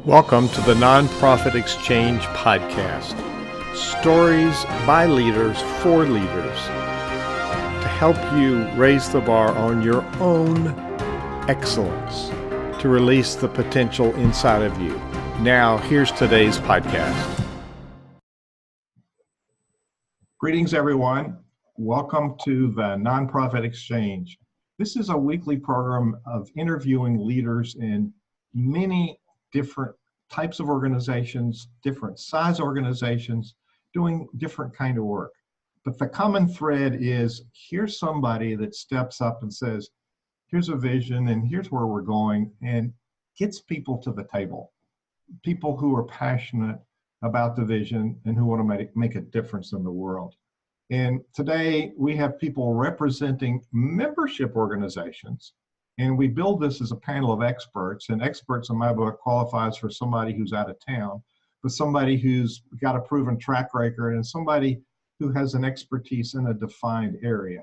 Welcome to the Nonprofit Exchange Podcast. Stories by leaders for leaders to help you raise the bar on your own excellence, to release the potential inside of you. Now, here's today's podcast. Greetings, everyone. Welcome to the Nonprofit Exchange. This is a weekly program of interviewing leaders in many different types of organizations, different size organizations, doing different kind of work. But the common thread is, here's somebody that steps up and says, here's a vision and here's where we're going, and gets people to the table. People who are passionate about the vision and who want to make a difference in the world. And today we have people representing membership organizations. And we build this as a panel of experts, and experts in my book qualifies for somebody who's out of town, but somebody who's got a proven track record and somebody who has an expertise in a defined area.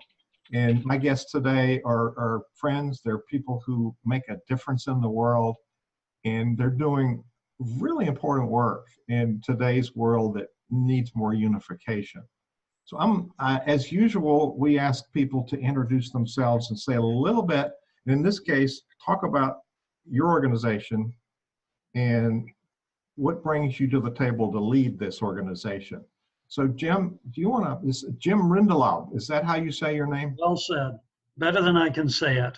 And my guests today are friends. They're people who make a difference in the world, and they're doing really important work in today's world that needs more unification. So as usual, we ask people to introduce themselves and say a little bit. In this case, talk about your organization and what brings you to the table to lead this organization. So Jim, Jim Rindelau, is that how you say your name? Well said. Better than I can say it.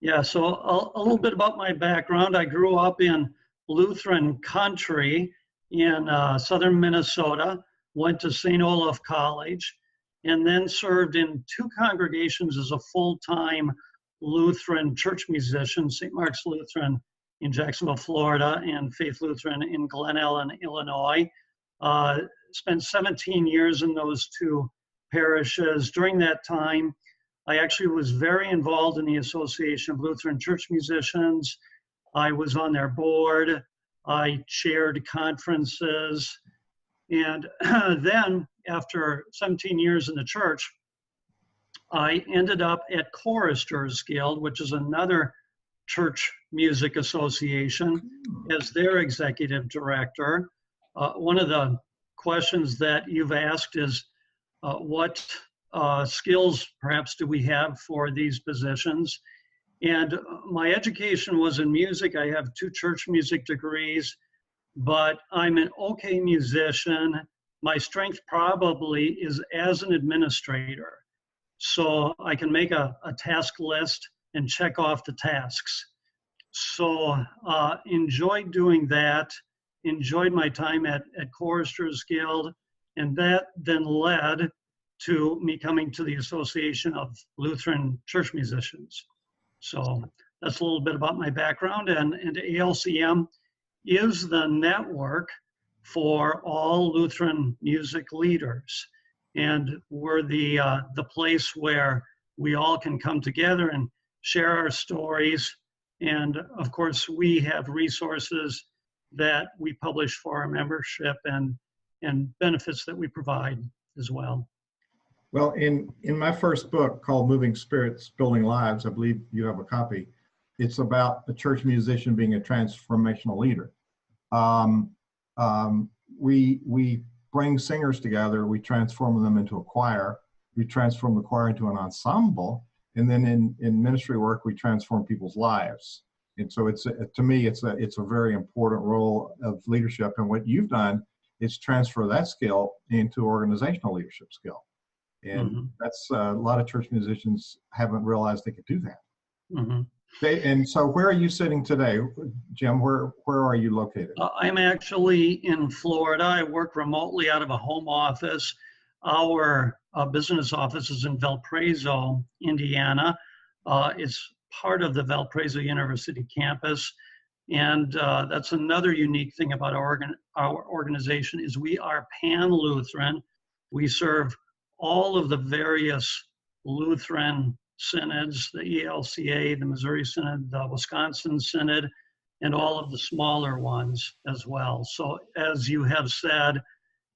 Yeah, so a little bit about my background. I grew up in Lutheran country in southern Minnesota, went to St. Olaf College, and then served in two congregations as a full-time Lutheran church musician, St. Mark's Lutheran in Jacksonville, Florida, and Faith Lutheran in Glen Ellen, Illinois. Spent 17 years in those two parishes. During that time, I actually was very involved in the Association of Lutheran Church Musicians. I was on their board. I chaired conferences. And then, after 17 years in the church, I ended up at Choristers Guild, which is another church music association, as their executive director. One of the questions that you've asked is, what skills perhaps do we have for these positions? And my education was in music. I have 2 church music degrees, but I'm an okay musician. My strength probably is as an administrator. So I can make a task list and check off the tasks. So enjoyed doing that, enjoyed my time at Choristers Guild, and that then led to me coming to the Association of Lutheran Church Musicians. So that's a little bit about my background, and ALCM is the network for all Lutheran music leaders. And we're the place where we all can come together and share our stories. And of course, we have resources that we publish for our membership and benefits that we provide as well. Well, in my first book called Moving Spirits, Building Lives, I believe you have a copy. It's about a church musician being a transformational leader. We bring singers together, we transform them into a choir, we transform the choir into an ensemble, and then in ministry work, we transform people's lives. And so to me, it's a very important role of leadership. And what you've done is transfer that skill into organizational leadership skill. And that's a lot of church musicians haven't realized they could do that. Mm-hmm. And so where are you sitting today, Jim? Where are you located? I'm actually in Florida. I work remotely out of a home office. Our business office is in Valparaiso, Indiana. It's part of the Valparaiso University campus. And that's another unique thing about our organization is we are pan-Lutheran. We serve all of the various Lutheran synods, the ELCA, the Missouri Synod, the Wisconsin Synod, and all of the smaller ones as well. So as you have said,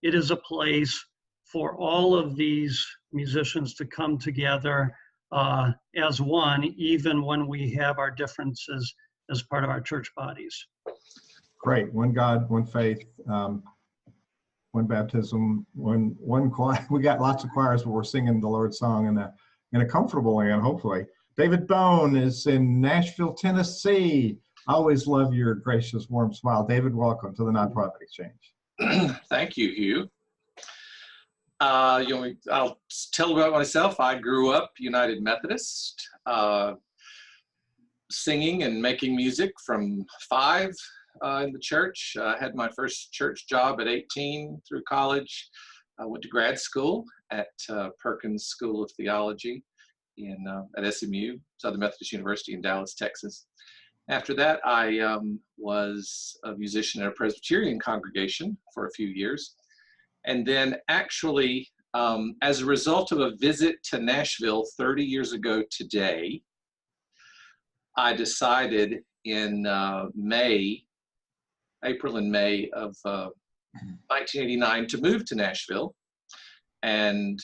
it is a place for all of these musicians to come together as one, even when we have our differences as part of our church bodies. Great. One God, one faith, one baptism, one choir. We got lots of choirs, but we're singing the Lord's song in a comfortable way, and hopefully. David Bone is in Nashville, Tennessee. I always love your gracious, warm smile. David, welcome to the Nonprofit Exchange. Thank you, Hugh. I'll tell about myself. I grew up United Methodist, singing and making music from 5 in the church. I had my first church job at 18 through college. I went to grad school at Perkins School of Theology at SMU, Southern Methodist University in Dallas, Texas. After that, I was a musician at a Presbyterian congregation for a few years. And then actually, as a result of a visit to Nashville 30 years ago today, I decided in April and May of 1989 to move to Nashville and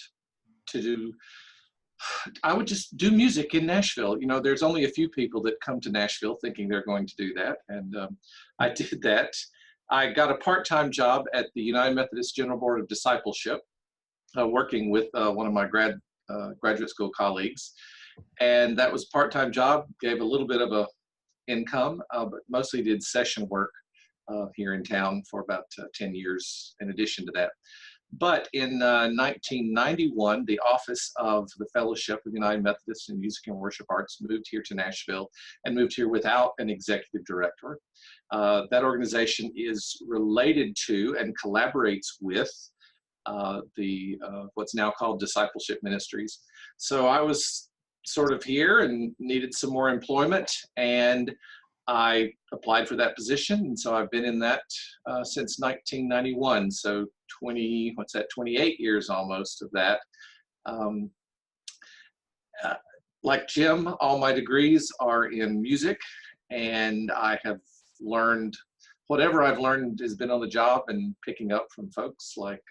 I would just do music in Nashville. You know, there's only a few people that come to Nashville thinking they're going to do that. And I did that. I got a part-time job at the United Methodist General Board of Discipleship, working with one of my graduate school colleagues. And that was a part-time job, gave a little bit of a income, but mostly did session work here in town for about 10 years in addition to that. But in 1991, the Office of the Fellowship of United Methodists in Music and Worship Arts moved here to Nashville and moved here without an executive director. That organization is related to and collaborates with what's now called Discipleship Ministries. So I was sort of here and needed some more employment, and I applied for that position, and so I've been in that since 1991. So 28 years almost of that. Like Jim, all my degrees are in music, and I have learned, whatever I've learned has been on the job and picking up from folks like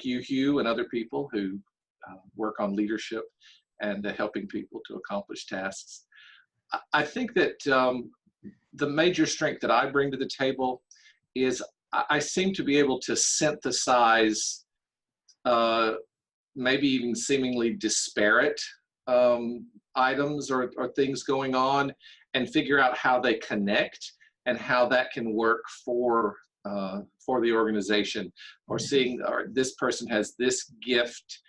you, Hugh, and other people who work on leadership and helping people to accomplish tasks. I think that the major strength that I bring to the table is I seem to be able to synthesize maybe even seemingly disparate items or things going on and figure out how they connect and how that can work for the organization, or seeing this person has this gift,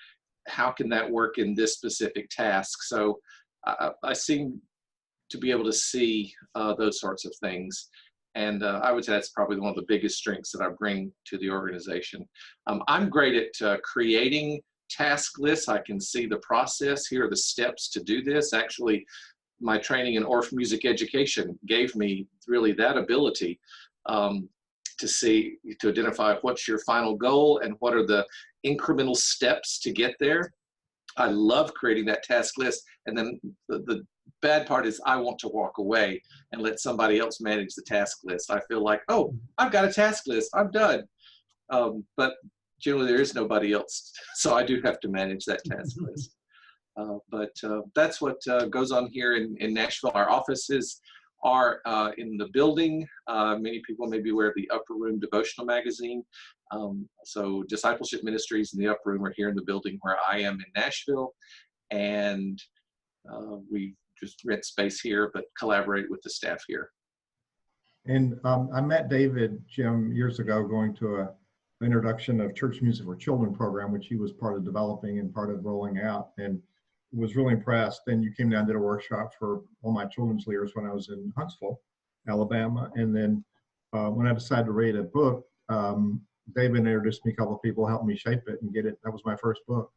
how can that work in this specific task? So I seem to be able to see those sorts of things. And I would say that's probably one of the biggest strengths that I bring to the organization. I'm great at creating task lists. I can see the process. Here are the steps to do this. Actually, my training in Orff music education gave me really that ability to identify what's your final goal and what are the incremental steps to get there. I love creating that task list. And then the bad part is I want to walk away and let somebody else manage the task list. I feel like, oh, I've got a task list, I'm done. But generally there is nobody else. So I do have to manage that task list. But that's what goes on here in Nashville. Our offices are in the building. Many people may be aware of the Upper Room Devotional Magazine. So Discipleship Ministries in the Upper Room are here in the building where I am in Nashville. And we just rent space here, but collaborate with the staff here. And I met David, Jim, years ago going to an introduction of Church Music for Children program, which he was part of developing and part of rolling out, and was really impressed. And you came down and did a workshop for all my children's leaders when I was in Huntsville, Alabama. And then when I decided to read a book, David introduced me a couple of people, helped me shape it and get it. That was my first book.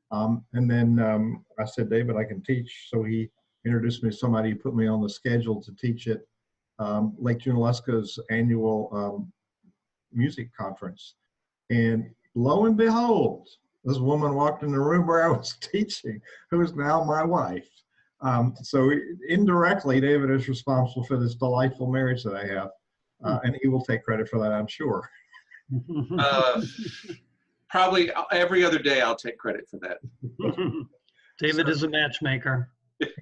And then I said, David, I can teach. So he introduced me to somebody who put me on the schedule to teach at Lake Junaluska's annual music conference. And lo and behold, this woman walked in the room where I was teaching, who is now my wife. So indirectly, David is responsible for this delightful marriage that I have. And he will take credit for that, I'm sure. Probably every other day I'll take credit for that. David is a matchmaker.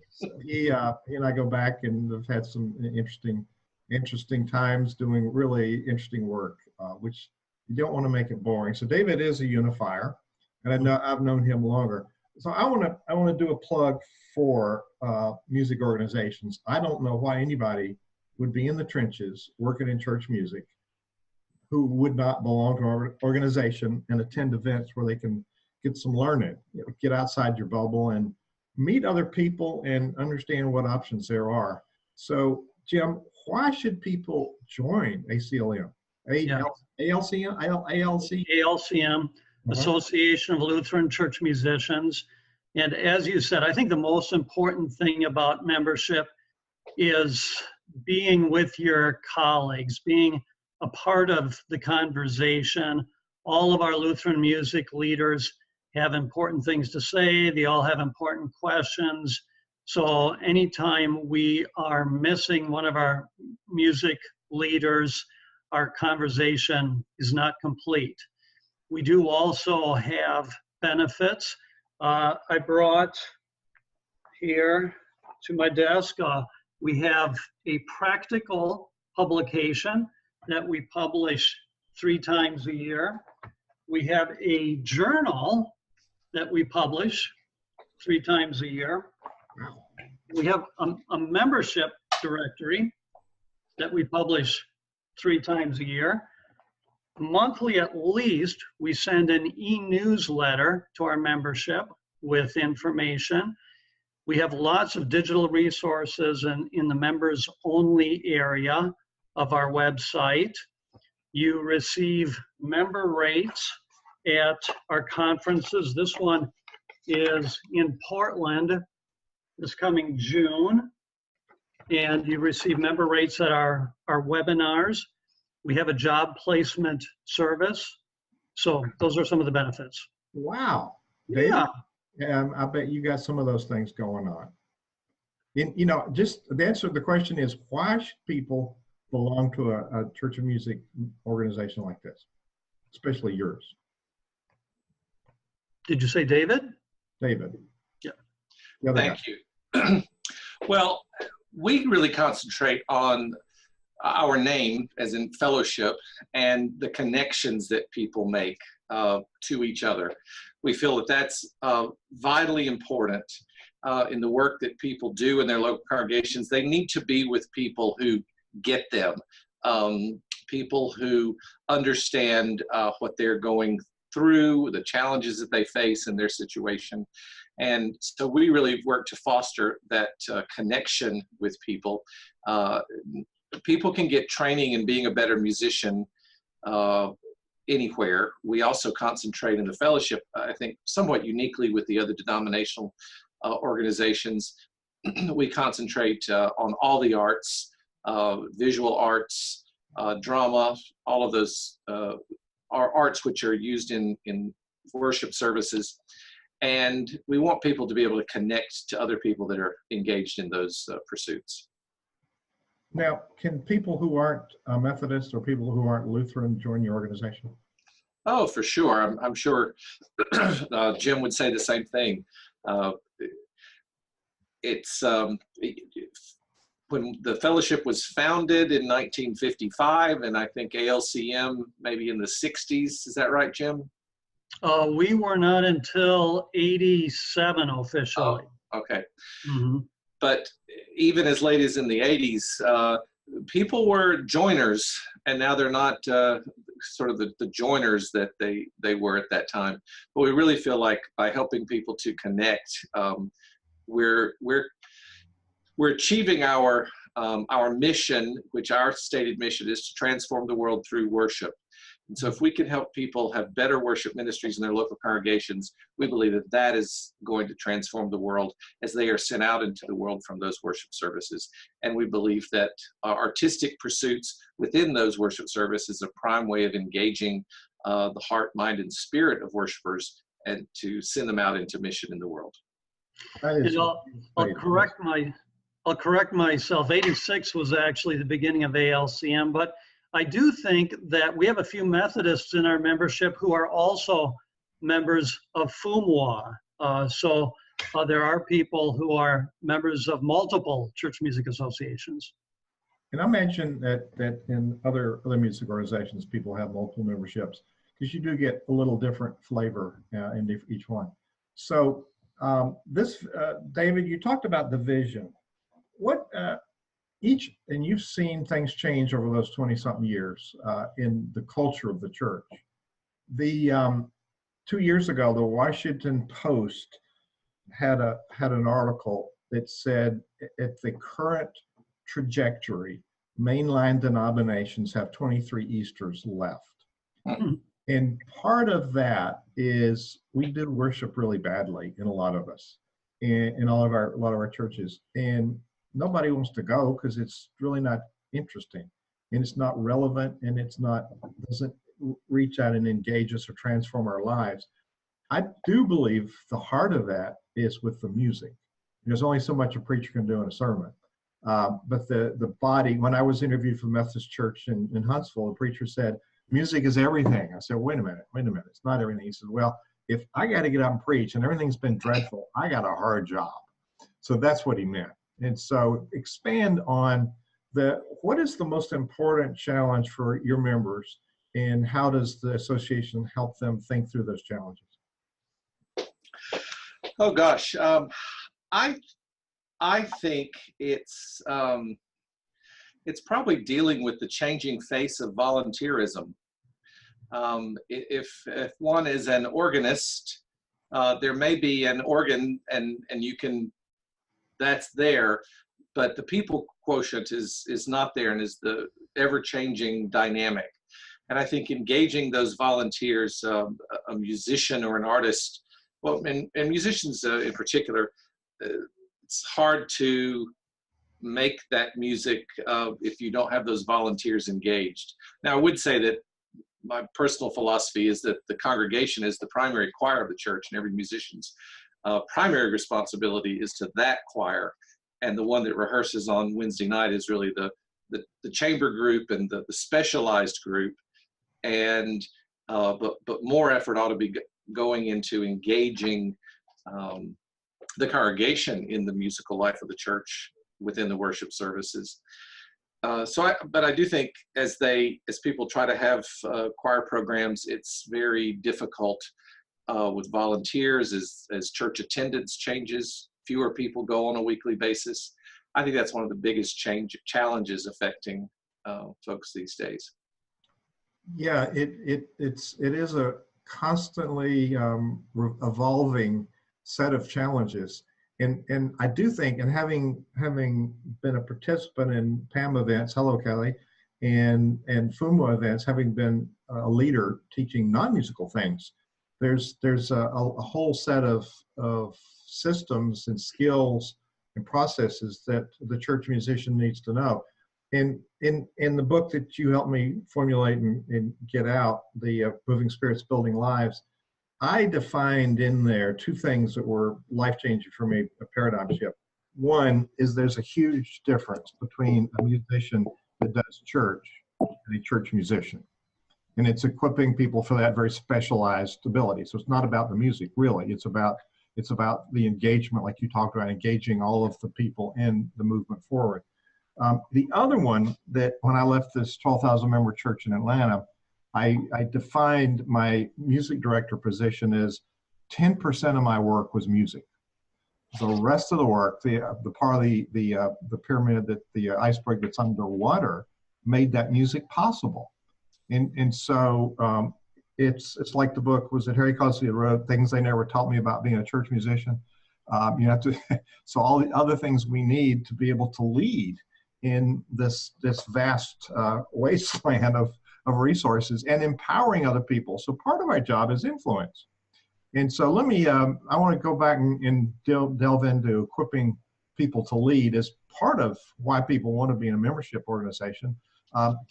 So he and I go back and have had some interesting interesting times doing really interesting work, which you don't want to make it boring. So David is a unifier, and I know I've known him longer. So I want to do a plug for music organizations. I don't know why anybody would be in the trenches working in church music who would not belong to our organization and attend events where they can get some learning, get outside your bubble and meet other people and understand what options there are. So, Jim, why should people join ACLM? ALCM? ALCM, Association of Lutheran Church Musicians. And as you said, I think the most important thing about membership is being with your colleagues, being a part of the conversation. All of our Lutheran music leaders have important things to say. They all have important questions. So anytime we are missing one of our music leaders, our conversation is not complete. We do also have benefits. I brought here to my desk, we have a practical publication that we publish 3 times a year. We have a journal that we publish 3 times a year. We have a membership directory that we publish 3 times a year. Monthly at least, we send an e-newsletter to our membership with information. We have lots of digital resources in the members only area of our website. You receive member rates at our conferences. This one is in Portland this coming June. And you receive member rates at our webinars. We have a job placement service. So those are some of the benefits. Wow. David, Yeah. I bet you got some of those things going on. Just the answer to the question is, why should people belong to a church of music organization like this, especially yours? Did you say David? David. Yeah. Thank you. Well, we really concentrate on our name, as in fellowship, and the connections that people make to each other. We feel that that's vitally important in the work that people do in their local congregations. They need to be with people who get them, people who understand what they're going through, the challenges that they face in their situation. And so we really work to foster that connection with people. People can get training in being a better musician anywhere. We also concentrate in the fellowship, I think, somewhat uniquely with the other denominational organizations. We concentrate on all the arts, visual arts, drama, all of those are arts which are used in worship services. And we want people to be able to connect to other people that are engaged in those pursuits. Now, can people who aren't Methodist or people who aren't Lutheran join your organization? Oh, for sure. I'm sure Jim would say the same thing. It's when the fellowship was founded in 1955, and I think ALCM maybe in the 60s. Is that right, Jim? We were not until 87 officially. Oh, okay. Mm-hmm. But even as late as in the 80s, people were joiners, and now they're not sort of the joiners that they were at that time. But we really feel like by helping people to connect, we're achieving our mission, which our stated mission is to transform the world through worship. And so if we can help people have better worship ministries in their local congregations, we believe that that is going to transform the world as they are sent out into the world from those worship services. And we believe that artistic pursuits within those worship services are a prime way of engaging the heart, mind, and spirit of worshipers and to send them out into mission in the world. I'll correct myself. 86 was actually the beginning of ALCM, but I do think that we have a few Methodists in our membership who are also members of FUMWA. So there are people who are members of multiple church music associations. And I imagine that in other music organizations, people have multiple memberships because you do get a little different flavor in each one. So David, you talked about the vision. What and you've seen things change over those 20-something years in the culture of the church. The 2 years ago, the Washington Post had an article that said at the current trajectory, mainline denominations have 23 Easters left. And part of that is we do worship really badly in a lot of us, in a lot of our churches, and nobody wants to go because it's really not interesting, and it's not relevant, and doesn't reach out and engage us or transform our lives. I do believe the heart of that is with the music. There's only so much a preacher can do in a sermon. But the body, when I was interviewed for Methodist Church in Huntsville, the preacher said, music is everything. I said, wait a minute, it's not everything. He said, well, if I got to get out and preach and everything's been dreadful, I got a hard job. So that's what he meant. And so expand on what is the most important challenge for your members, and how does the association help them think through those challenges? Oh gosh, I think it's probably dealing with the changing face of volunteerism. If one is an organist, there may be an organ and that's there, but the people quotient is not there, and is the ever-changing dynamic. And I think engaging those volunteers, a musician or an artist, well, and musicians in particular, it's hard to make that music if you don't have those volunteers engaged. Now, I would say that my personal philosophy is that the congregation is the primary choir of the church, and every musician's primary responsibility is to that choir, and the one that rehearses on Wednesday night is really the chamber group and the specialized group. And but more effort ought to be going into engaging the congregation in the musical life of the church within the worship services. But I do think as people try to have choir programs, it's very difficult with volunteers as church attendance changes. Fewer people go on a weekly basis. I think that's one of the biggest challenges affecting folks these days. Yeah, it is a constantly evolving set of challenges, and I do think, and having been a participant in PAM events, hello Kelly, and FUMA events, having been a leader teaching non-musical things, there's a whole set of systems and skills and processes that the church musician needs to know. In the book that you helped me formulate and get out, the Moving Spirits, Building Lives, I defined in there two things that were life-changing for me, a paradigm shift. One is there's a huge difference between a musician that does church and a church musician. And it's equipping people for that very specialized ability. So it's not about the music, really. It's about the engagement, like you talked about, engaging all of the people in the movement forward. The other one, that when I left this 12,000 member church in Atlanta, I defined my music director position as 10% of my work was music. The rest of the work, the part of the pyramid, that the iceberg that's underwater, made that music possible. And so it's like the book, was it Harry Cosby that wrote Things They Never Taught Me About Being a Church Musician? You have to, so all the other things we need to be able to lead in this vast wasteland of resources, and empowering other people. So part of our job is influence. And so let me, I want to go back and delve into equipping people to lead as part of why people want to be in a membership organization.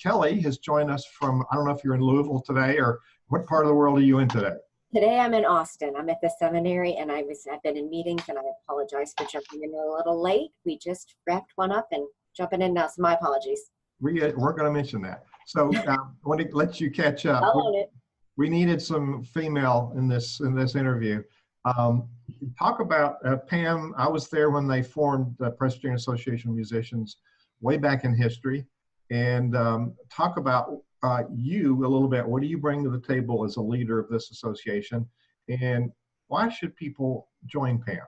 Kelly has joined us from, I don't know if you're in Louisville today, or what part of the world are you in today? Today I'm in Austin. I'm at the seminary, and I've been in meetings, and I apologize for jumping in a little late. We just wrapped one up and jumping in now, so my apologies. We're going to mention that. So I want to let you catch up. I'll own it. We needed some female in this interview. Talk about Pam. I was there when they formed the Presbyterian Association of Musicians. way back in history and talk about you a little bit. What do you bring to the table as a leader of this association, and why should people join PAM?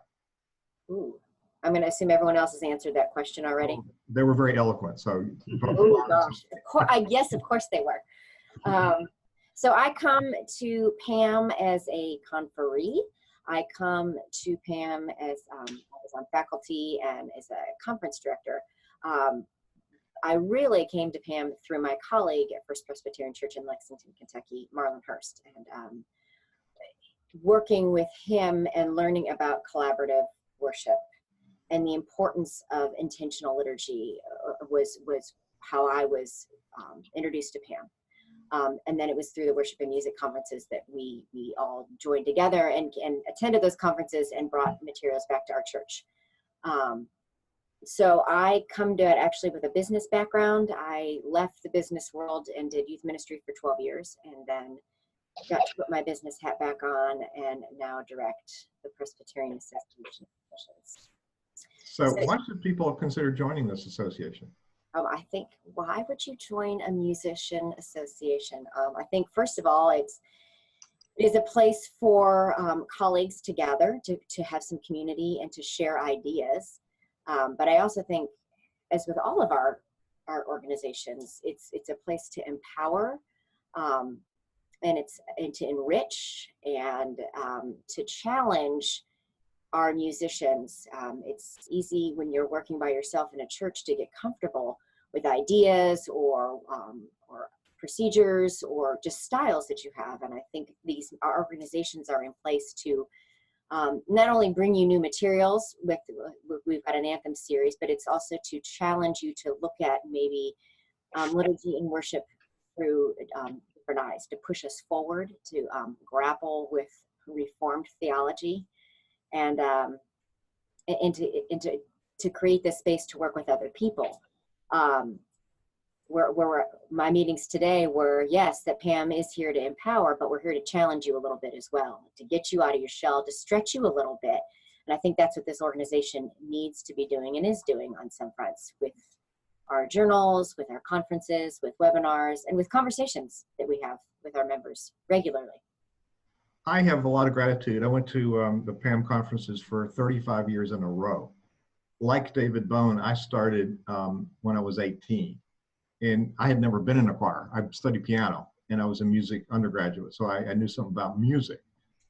Ooh, I'm going to assume everyone else has answered that question already. They were very eloquent, so. Oh gosh, yes, of course they were. So I come to PAM as a conferee. I come to PAM as on faculty and as a conference director. I really came to PAM through my colleague at First Presbyterian Church in Lexington, Kentucky, Marlon Hurst, and working with him and learning about collaborative worship and the importance of intentional liturgy was how I was introduced to PAM. And then it was through the worship and music conferences that we all joined together and attended those conferences and brought materials back to our church. So I come to it actually with a business background. I left the business world and did youth ministry for 12 years and then got to put my business hat back on and now direct the Presbyterian Association. So why should people consider joining this association? I think, why would you join a musician association? I think, first of all, it is a place for colleagues to gather, to have some community and to share ideas. But I also think, as with all of our organizations, it's a place to empower and to enrich and to challenge our musicians. It's easy when you're working by yourself in a church to get comfortable with ideas or procedures or just styles that you have. And I think our organizations are in place to not only bring you new materials we've got an anthem series, but it's also to challenge you to look at maybe liturgy and worship through different eyes, to push us forward, to grapple with Reformed theology, and to create this space to work with other people. My meetings today were, yes, that PAM is here to empower, but we're here to challenge you a little bit as well, to get you out of your shell, to stretch you a little bit. And I think that's what this organization needs to be doing and is doing on some fronts, with our journals, with our conferences, with webinars, and with conversations that we have with our members regularly. I have a lot of gratitude. I went to the PAM conferences for 35 years in a row. Like David Bone, I started when I was 18. And I had never been in a choir. I studied piano and I was a music undergraduate. So I knew something about music.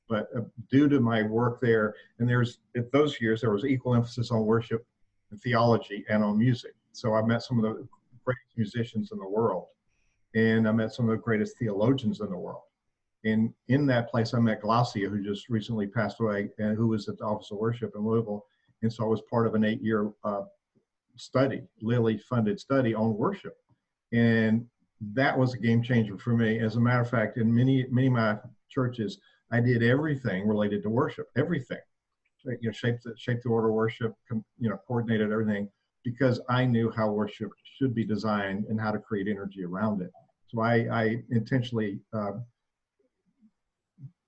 But due to my work there, and at those years, there was equal emphasis on worship and theology and on music. So I met some of the greatest musicians in the world. And I met some of the greatest theologians in the world. And in that place, I met Glaucia, who just recently passed away, and who was at the Office of Worship in Louisville. And so I was part of an 8-year study, Lilly-funded study on worship. And that was a game changer for me. As a matter of fact, in many of my churches, I did everything related to worship, everything. Shaped the order of worship, coordinated everything, because I knew how worship should be designed and how to create energy around it. So I intentionally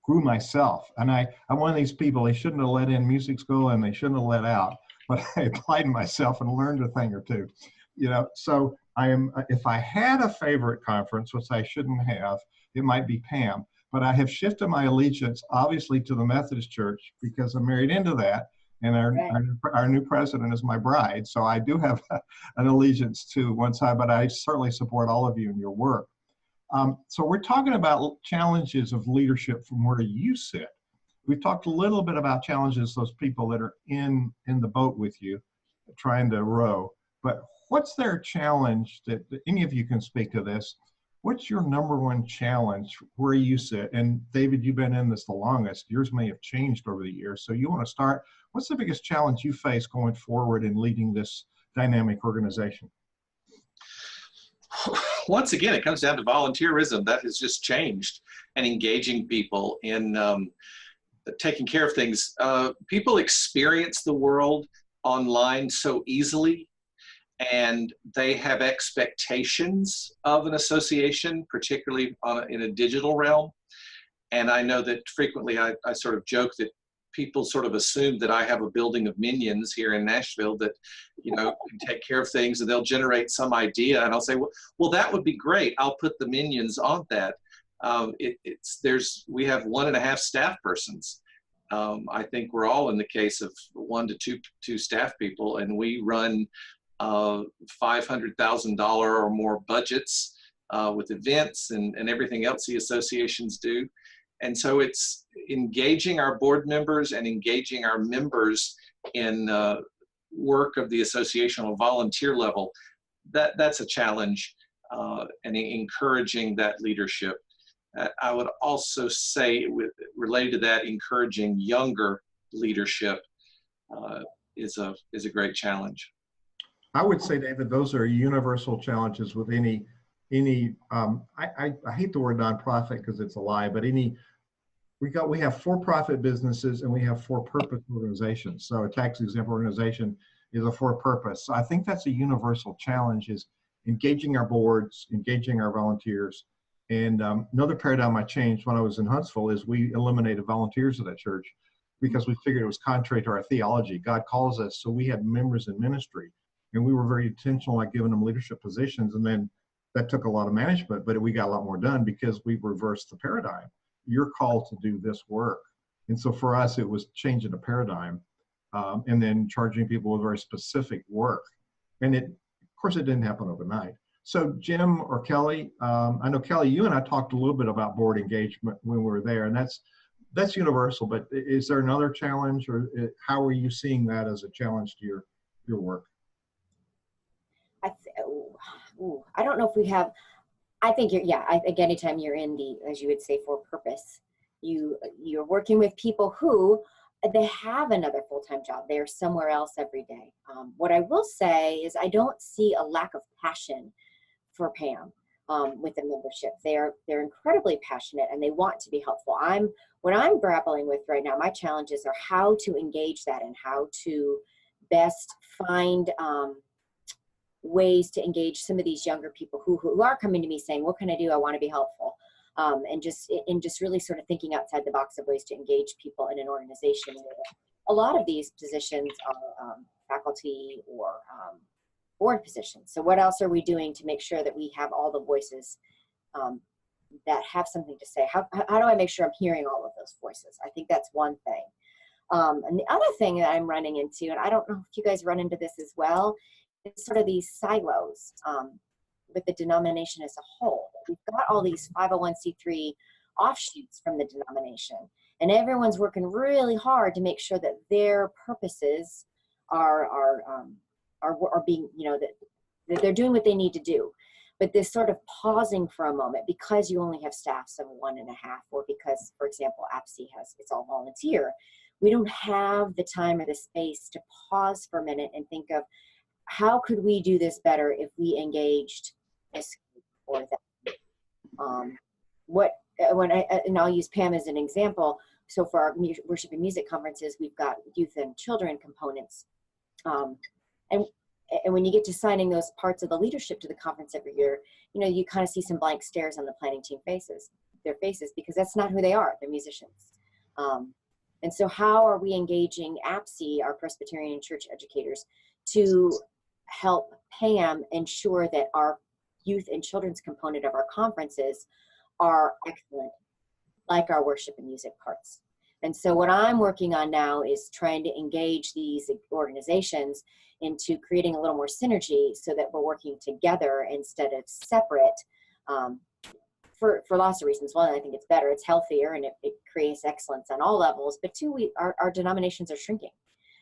grew myself. And I'm one of these people, they shouldn't have let in music school and they shouldn't have let out, but I applied myself and learned a thing or two. So if I had a favorite conference, which I shouldn't have, it might be PAM, but I have shifted my allegiance obviously to the Methodist Church because I'm married into that, and our new president is my bride. So I do have an allegiance to one side, but I certainly support all of you in your work. So we're talking about challenges of leadership from where you sit. We've talked a little bit about challenges, those people that are in the boat with you, trying to row, but what's their challenge that any of you can speak to this? What's your number one challenge where you sit? And David, you've been in this the longest. Yours may have changed over the years. So you want to start, what's the biggest challenge you face going forward in leading this dynamic organization? Once again, it comes down to volunteerism. That has just changed, and engaging people in taking care of things. People experience the world online so easily, and they have expectations of an association, particularly in a digital realm. And I know that frequently I sort of joke that people sort of assume that I have a building of minions here in Nashville that, can take care of things, and they'll generate some idea, and I'll say, well, that would be great. I'll put the minions on that. We have 1.5 staff persons. I think we're all in the case of 1 to 2 staff people, and we run $500,000 or more budgets with events and everything else the associations do. And so it's engaging our board members and engaging our members in work of the association on a volunteer level. That's a challenge, and encouraging that leadership. I would also say, related to that, encouraging younger leadership is a great challenge. I would say, David, those are universal challenges with any I hate the word nonprofit because it's a lie, but we have for-profit businesses and we have for-purpose organizations. So a tax-exempt organization is a for-purpose. So I think that's a universal challenge, is engaging our boards, engaging our volunteers. And another paradigm I changed when I was in Huntsville is we eliminated volunteers at that church because we figured it was contrary to our theology. God calls us, so we had members in ministry, and we were very intentional at giving them leadership positions. And then that took a lot of management, but we got a lot more done because we reversed the paradigm. You're called to do this work. And so for us, it was changing the paradigm and then charging people with very specific work. And of course, it didn't happen overnight. So Jim or Kelly, I know Kelly, you and I talked a little bit about board engagement when we were there, and that's universal, but is there another challenge, or how are you seeing that as a challenge to your work? I don't know if we have, I think I think anytime you're in the, as you would say, for purpose, you're working with people who, they have another full-time job. They're somewhere else every day. What I will say is I don't see a lack of passion for Pam with the membership. They're incredibly passionate and they want to be helpful. What I'm grappling with right now, my challenges are how to engage that and how to best find ways to engage some of these younger people who are coming to me saying, what can I do? I want to be helpful. And just really sort of thinking outside the box of ways to engage people in an organization. A lot of these positions are faculty or board positions. So what else are we doing to make sure that we have all the voices that have something to say? How do I make sure I'm hearing all of those voices? I think that's one thing. And the other thing that I'm running into, and I don't know if you guys run into this as well, is sort of these silos with the denomination as a whole. We've got all these 501c3 offshoots from the denomination, and everyone's working really hard to make sure that their purposes are being, that they're doing what they need to do. But this sort of pausing for a moment because you only have staffs of 1.5, or because, for example, APSE it's all volunteer. We don't have the time or the space to pause for a minute and think of, how could we do this better if we engaged this or that? And I'll use Pam as an example. So for our worship and music conferences, we've got youth and children components. And when you get to signing those parts of the leadership to the conference every year, you kind of see some blank stares on the planning team their faces, because that's not who they are. They're musicians. And so how are we engaging APSE, our Presbyterian church educators, to help Pam ensure that our youth and children's component of our conferences are excellent, like our worship and music parts? And so what I'm working on now is trying to engage these organizations into creating a little more synergy so that we're working together instead of separate, for lots of reasons. One, I think it's better, it's healthier, and it creates excellence on all levels. But two, our denominations are shrinking.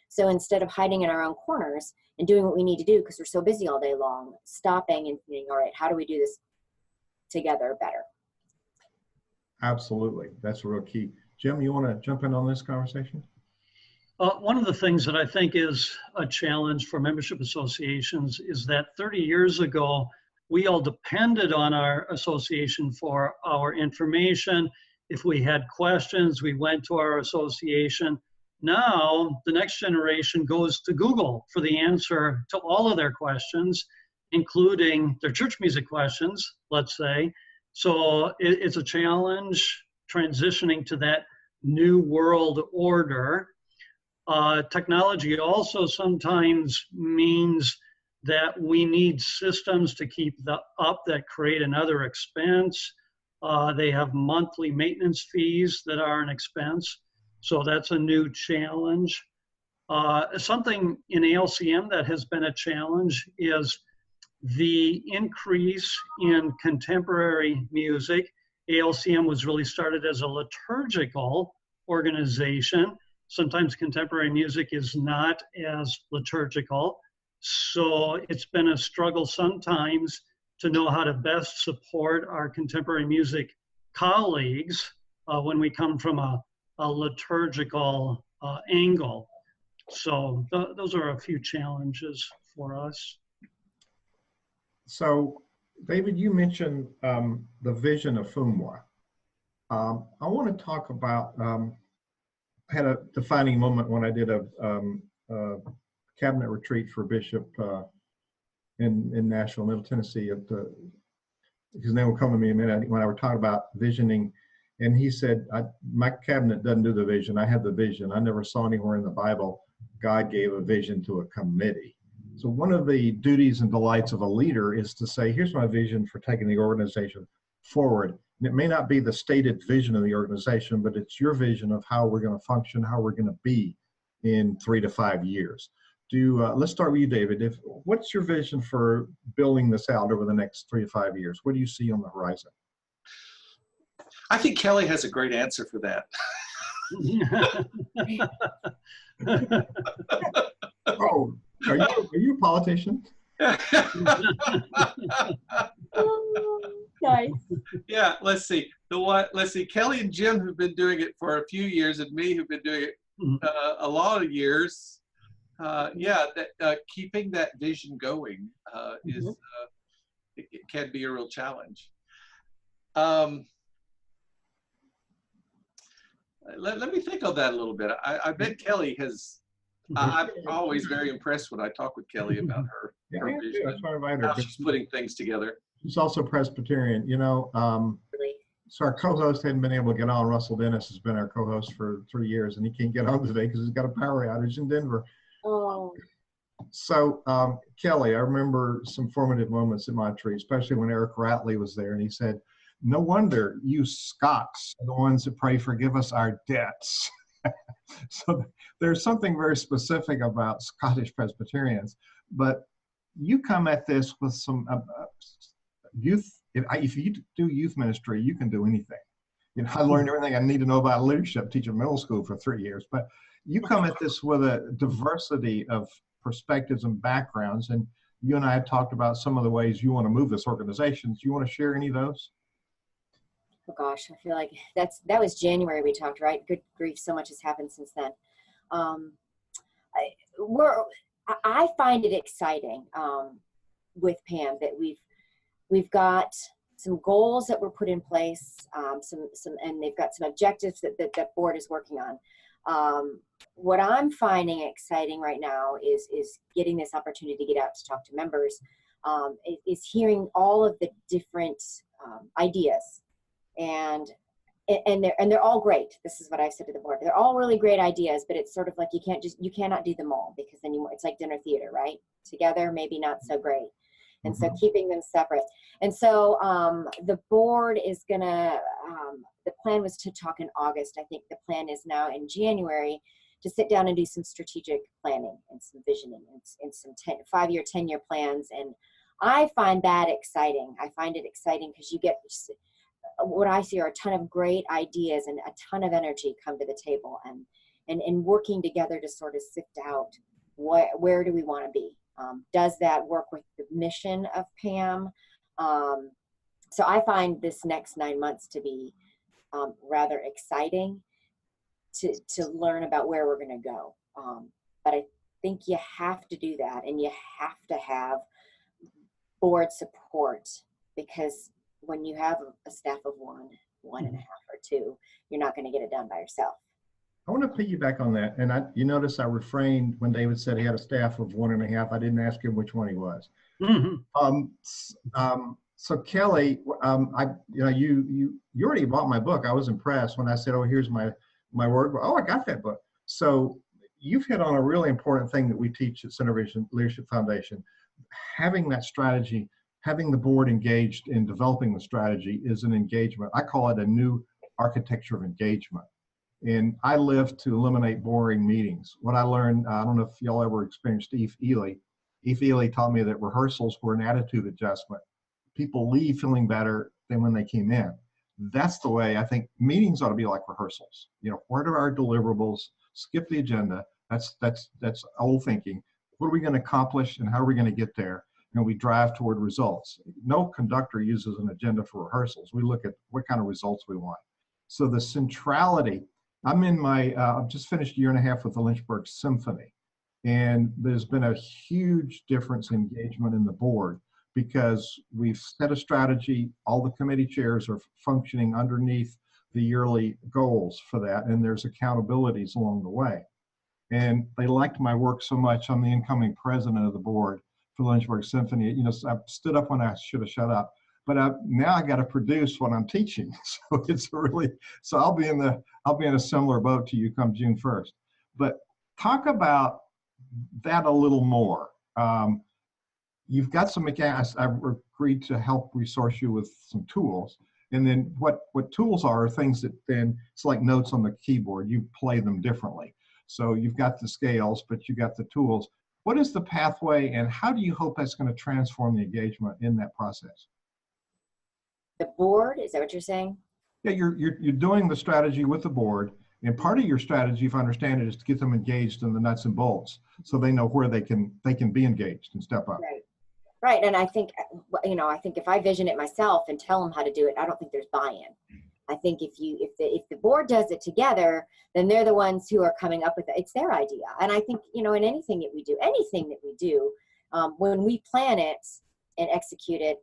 So instead of hiding in our own corners and doing what we need to do because we're so busy all day long, stopping and thinking, all right, how do we do this together better? Absolutely. That's a real key. Jim, you want to jump in on this conversation? One of the things that I think is a challenge for membership associations is that 30 years ago, we all depended on our association for our information. If we had questions, we went to our association. Now, the next generation goes to Google for the answer to all of their questions, including their church music questions, let's say. So it's a challenge transitioning to that new world order. Technology also sometimes means that we need systems to keep up that create another expense. They have monthly maintenance fees that are an expense. So that's a new challenge. Something in ALCM that has been a challenge is the increase in contemporary music. ALCM was really started as a liturgical organization. Sometimes contemporary music is not as liturgical. So it's been a struggle sometimes to know how to best support our contemporary music colleagues when we come from a liturgical angle. So those are a few challenges for us. So, David, you mentioned the vision of FUMWA. I want to talk about, I had a defining moment when I did a cabinet retreat for Bishop in Nashville, Middle Tennessee. His name will come to me in a minute when I were talking about visioning. And he said, my cabinet doesn't do the vision. I have the vision. I never saw anywhere in the Bible God gave a vision to a committee. So one of the duties and delights of a leader is to say, here's my vision for taking the organization forward. And it may not be the stated vision of the organization, but it's your vision of how we're going to function, how we're going to be in 3 to 5 years. Let's start with you, David. What's your vision for building this out over the next 3 to 5 years? What do you see on the horizon? I think Kelly has a great answer for that. Oh, are you a politician? Nice. Yeah, let's see. Let's see. Kelly and Jim have been doing it for a few years, and me who've been doing it a lot of years. Keeping that vision going is it can be a real challenge. Let me think on that a little bit. I bet Kelly has. I'm always very impressed when I talk with Kelly about her vision, that's why I invited her. how she's putting things together. She's also Presbyterian. So our co-host hadn't been able to get on. Russell Dennis has been our co-host for 3 years, and he can't get on today because he's got a power outage in Denver. Oh. So Kelly, I remember some formative moments in my tree, especially when Eric Ratley was there, and he said, "No wonder you Scots are the ones that pray forgive us our debts." So there's something very specific about Scottish Presbyterians, but you come at this with some youth. If you do youth ministry, you can do anything. I learned everything I need to know about leadership teaching middle school for 3 years, but you come at this with a diversity of perspectives and backgrounds, and you and I have talked about some of the ways you want to move this organization. Do you want to share any of those? Oh gosh, I feel like that was January we talked, right? Good grief, so much has happened since then. I find it exciting with Pam that we've got some goals that were put in place, and they've got some objectives that board is working on. What I'm finding exciting right now is getting this opportunity to get out to talk to members, is hearing all of the different ideas. And they're all great. This is what I've said to the board. They're all really great ideas, but it's sort of like you cannot do them all, because then it's like dinner theater, right? Together, maybe not so great. And so keeping them separate. And so the board is gonna, the plan was to talk in August. I think the plan is now in January to sit down and do some strategic planning and some visioning and some 5-year, 10-year plans. And I find that exciting. I find it exciting because you get, what I see are a ton of great ideas and a ton of energy come to the table, and working together to sort of sift out where do we want to be. Does that work with the mission of Pam? So I find this next 9 months to be rather exciting to learn about where we're going to go. But I think you have to do that, and you have to have board support, because when you have a staff of one and a half or two, you're not going to get it done by yourself. I want to piggyback on that. And you notice I refrained when David said he had a staff of 1.5. I didn't ask him which one he was. So Kelly, you already bought my book. I was impressed when I said, "Oh, here's my my word. Oh, I got that book. So you've hit on a really important thing that we teach at Center Vision Leadership Foundation. Having that strategy, having the board engaged in developing the strategy is an engagement. I call it a new architecture of engagement. And I live to eliminate boring meetings. What I learned, I don't know if y'all ever experienced Eve Ely. Eve Ely taught me that rehearsals were an attitude adjustment. People leave feeling better than when they came in. That's the way I think meetings ought to be like rehearsals. You know, what are our deliverables? Skip the agenda. That's old thinking. What are we going to accomplish and how are we going to get there? And we drive toward results. No conductor uses an agenda for rehearsals. We look at what kind of results we want. So the centrality, I'm in my, I've just finished a year and a half with the Lynchburg Symphony. And there's been a huge difference in engagement in the board because we've set a strategy. All the committee chairs are functioning underneath the yearly goals for that. And there's accountabilities along the way. And they liked my work so much. I'm the incoming president of the board for the Lynchburg Symphony. You know, so I stood up when I should have shut up. But now I got to produce what I'm teaching. So it's really, so I'll be in a similar boat to you come June 1st. But talk about that a little more. You've got some mechanics. I've agreed to help resource you with some tools. And then what tools are things that then, it's like notes on the keyboard. You play them differently. So you've got the scales, but you got the tools. What is the pathway and how do you hope that's going to transform the engagement in that process? The board, is that what you're saying? Yeah, you're doing the strategy with the board, and part of your strategy, if I understand it, is to get them engaged in the nuts and bolts, so they know where they can be engaged and step up. Right. And I think, you know, I think if I vision it myself and tell them how to do it, I don't think there's buy-in. I think if the board does it together, then they're the ones who are coming up with it. It's their idea. And I think, you know, in anything that we do, when we plan it and execute it,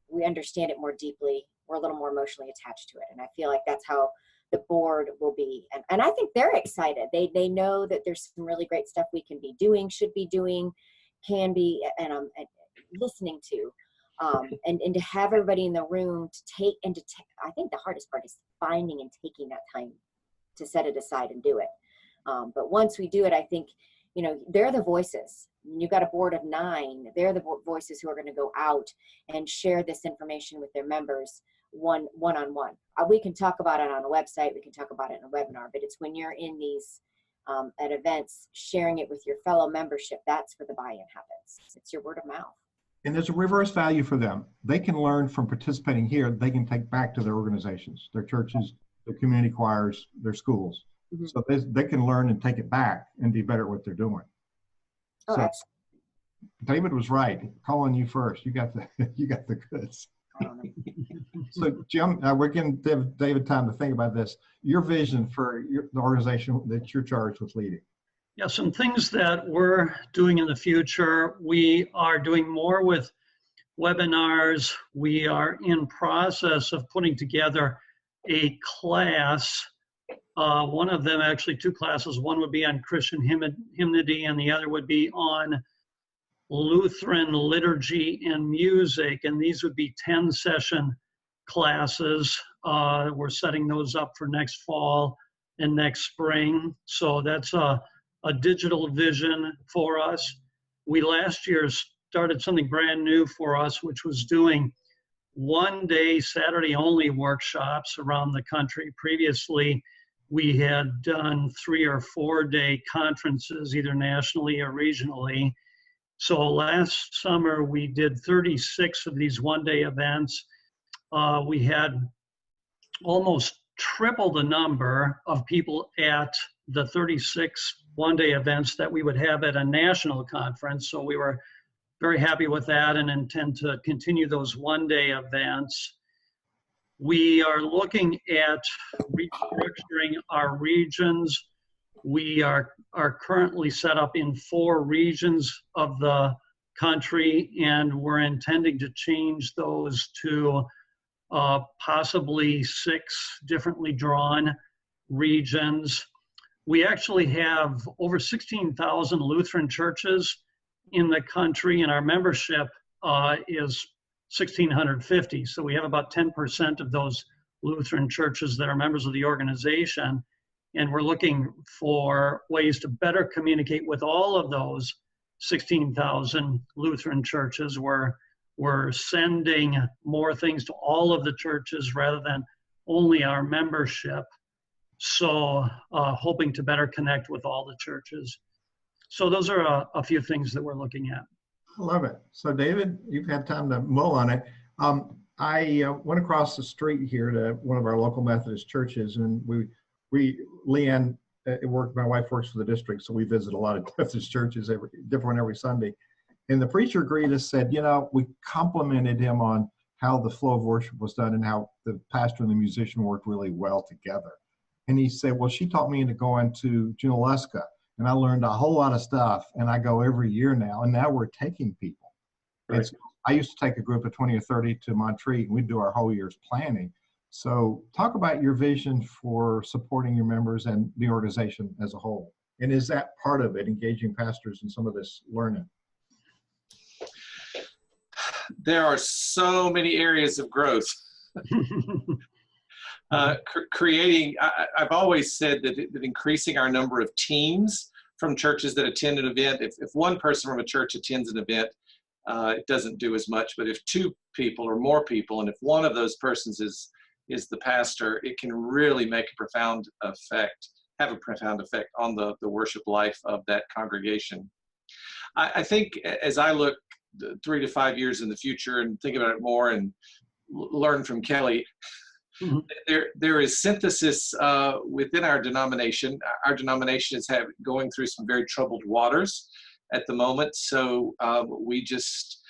we understand it more deeply. We're a little more emotionally attached to it. And I feel like that's how the board will be. And I think they're excited. They know that there's some really great stuff we can be doing, should be doing, can be, and listening to. And to have everybody in the room to take, I think the hardest part is finding and taking that time to set it aside and do it. But once we do it, I think, you know, they're the voices. You've got a board of 9. They're the voices who are going to go out and share this information with their members one-on-one. We can talk about it on a website. We can talk about it in a webinar, but it's when you're in these at events, sharing it with your fellow membership, that's where the buy-in happens. It's your word of mouth. And there's a reverse value for them. They can learn from participating here. They can take back to their organizations, their churches, their community choirs, their schools. Mm-hmm. So they can learn and take it back and be better at what they're doing. Oh, so, absolutely. David was right. Calling you first. You got the goods. So Jim, we're giving David time to think about this. Your vision for the organization that you're charged with leading. Yeah, some things that we're doing in the future. We are doing more with webinars. We are in process of putting together a class. One of them, actually 2 classes. One would be on Christian hymnody and the other would be on Lutheran liturgy and music. And these would be 10-session classes. We're setting those up for next fall and next spring. So that's a digital vision for us. We last year started something brand new for us, which was doing one-day Saturday only workshops around the country. Previously, we had done 3 or 4-day conferences, either nationally or regionally. So last summer, we did 36 of these one-day events. We had almost triple the number of people at the 36 one-day events that we would have at a national conference. So we were very happy with that and intend to continue those one-day events. We are looking at restructuring our regions. We are currently set up in 4 regions of the country, and we're intending to change those to possibly 6 differently drawn regions. We actually have over 16,000 Lutheran churches in the country, and our membership is 1,650. So we have about 10% of those Lutheran churches that are members of the organization. And we're looking for ways to better communicate with all of those 16,000 Lutheran churches. We're sending more things to all of the churches rather than only our membership. So hoping to better connect with all the churches. So those are a few things that we're looking at. I love it. So David, you've had time to mull on it. I went across the street here to one of our local Methodist churches, and Leanne, my wife works for the district, so we visit a lot of Methodist churches, different every Sunday. And the preacher greeted us, said, we complimented him on how the flow of worship was done and how the pastor and the musician worked really well together. And he said, well, she taught me into going to Junaluska, and I learned a whole lot of stuff, and I go every year now, and now we're taking people. Right. I used to take a group of 20 or 30 to Montreat, and we'd do our whole year's planning. So talk about your vision for supporting your members and the organization as a whole. And is that part of it, engaging pastors in some of this learning? There are so many areas of growth. I've always said that increasing our number of teams from churches that attend an event, if one person from a church attends an event, it doesn't do as much. But if two people or more people, and if one of those persons is the pastor, it can really make a profound effect, have a profound effect on the worship life of that congregation. I think as I look 3 to 5 years in the future and think about it more and learn from Kelly, mm-hmm. there is synthesis within our denomination. Our denomination is going through some very troubled waters at the moment, so we just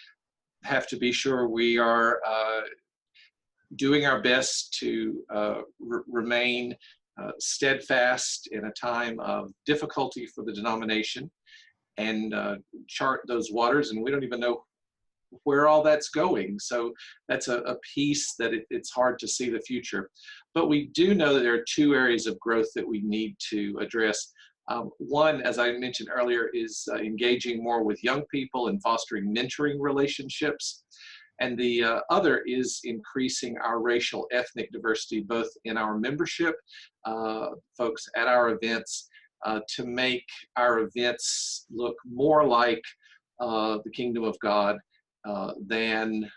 have to be sure we are doing our best to remain steadfast in a time of difficulty for the denomination and chart those waters, and we don't even know where all that's going. So that's a piece that it's hard to see the future. But we do know that there are 2 areas of growth that we need to address. One, as I mentioned earlier, is engaging more with young people and fostering mentoring relationships. And the other is increasing our racial ethnic diversity, both in our membership, folks at our events, to make our events look more like the kingdom of God than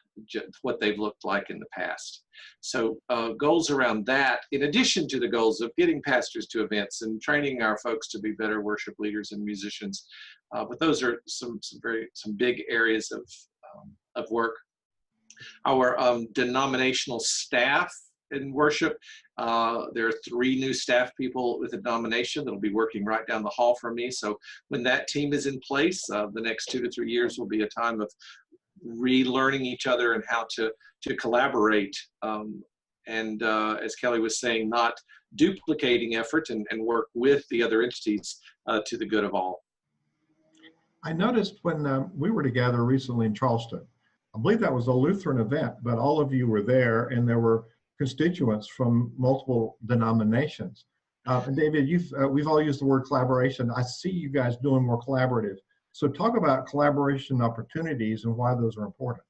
what they've looked like in the past. So goals around that, in addition to the goals of getting pastors to events and training our folks to be better worship leaders and musicians. But those are some big areas of work. Our denominational staff in worship, there are 3 new staff people with a denomination that'll be working right down the hall from me. So when that team is in place, the next 2 to 3 years will be a time of relearning each other and how to collaborate. And as Kelly was saying, not duplicating effort and work with the other entities to the good of all. I noticed when we were together recently in Charleston, I believe that was a Lutheran event, but all of you were there and there were constituents from multiple denominations. And David, we've all used the word collaboration. I see you guys doing more collaborative. So talk about collaboration opportunities and why those are important.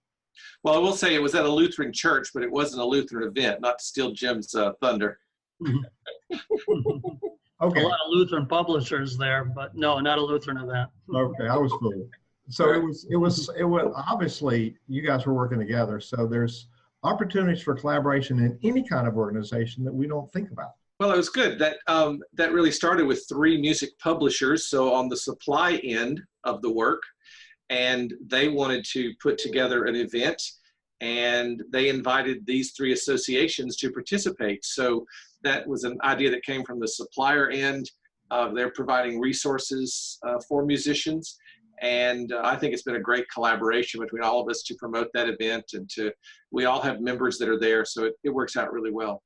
Well, I will say it was at a Lutheran church, but it wasn't a Lutheran event, not to steal Jim's thunder. Okay. A lot of Lutheran publishers there, but no, not a Lutheran event. Okay, I was fooled. So it was obviously you guys were working together. So there's opportunities for collaboration in any kind of organization that we don't think about. Well, it was good. That really started with 3 music publishers, so on the supply end of the work, and they wanted to put together an event, and they invited these 3 associations to participate. So that was an idea that came from the supplier end. They're providing resources for musicians, and I think it's been a great collaboration between all of us to promote that event, and we all have members that are there, so it works out really well.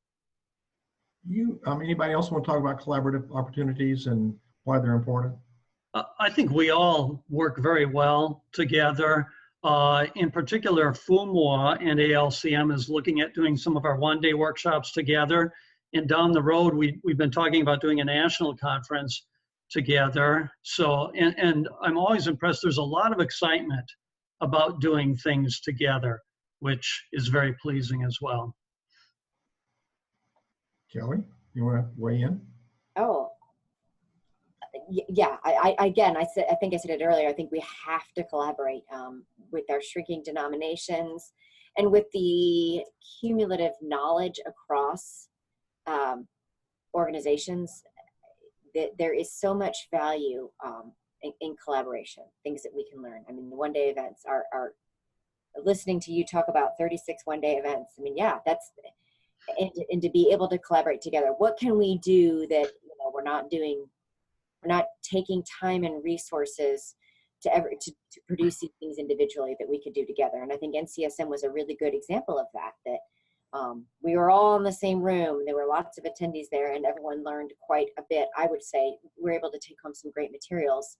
Anybody else want to talk about collaborative opportunities and why they're important? I think we all work very well together. In particular, FUMWA and ALCM is looking at doing some of our one-day workshops together. And down the road, we've been talking about doing a national conference together. So, and I'm always impressed. There's a lot of excitement about doing things together, which is very pleasing as well. Kelly, you want to weigh in? Oh, yeah, I think I said it earlier. I think we have to collaborate with our shrinking denominations and with the cumulative knowledge across organizations. That there is so much value in collaboration, things that we can learn. I mean, the one-day events are listening to you talk about 36 one-day events. I mean, yeah, that's, and to be able to collaborate together. What can we do that, you know, we're not taking time and resources to produce these things individually that we could do together. And I think NCSM was a really good example of that, we were all in the same room. There were lots of attendees there and everyone learned quite a bit. I would say we were able to take home some great materials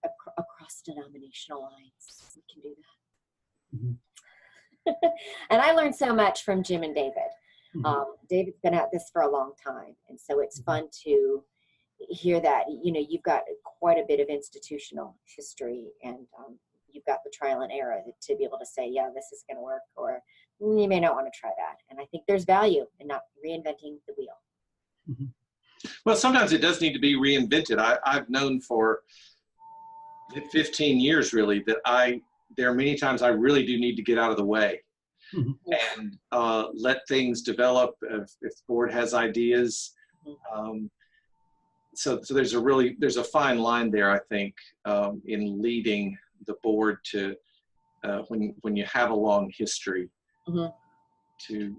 across denominational lines. We can do that. Mm-hmm. And I learned so much from Jim and David. Mm-hmm. David's been at this for a long time. And so it's fun to hear that, you know, you've got quite a bit of institutional history and you've got the trial and error to be able to say, yeah, this is going to work, or you may not want to try that. And I think there's value in not reinventing the wheel. Mm-hmm. Well, sometimes it does need to be reinvented. I've known for 15 years really that there are many times I really do need to get out of the way. Mm-hmm. And let things develop if the board has ideas. So there's a fine line there, I think, in leading the board to when you have a long history, mm-hmm. to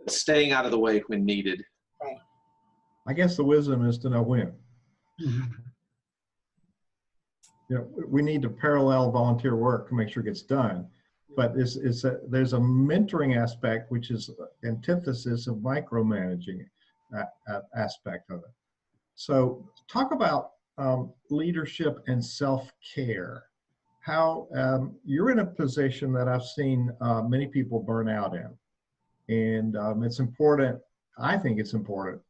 staying out of the way when needed. Right. I guess the wisdom is to know when. Mm-hmm. You know, we need to parallel volunteer work to make sure it gets done. But there's a mentoring aspect, which is antithesis of micromanaging aspect of it. So talk about leadership and self-care. How you're in a position that I've seen many people burn out in. And it's important, I think it's important.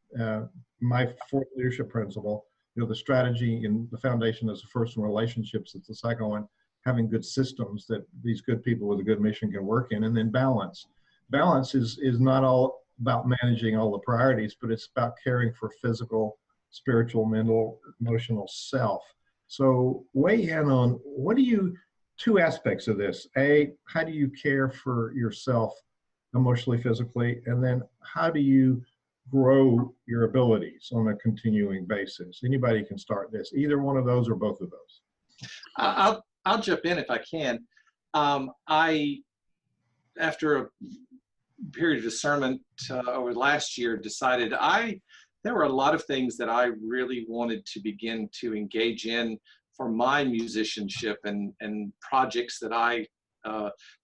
My fourth leadership principle, you know, the strategy and the foundation is the first one, relationships. It's the second one, having good systems that these good people with a good mission can work in, and then balance. Balance is not all about managing all the priorities, but it's about caring for physical, spiritual, mental, emotional self. So weigh in on two aspects of this. A, how do you care for yourself emotionally, physically, and then how do you grow your abilities on a continuing basis? Anybody can start this, either one of those or both of those. I'll jump in if I can. After a period of discernment over last year, decided there were a lot of things that I really wanted to begin to engage in for my musicianship and projects that I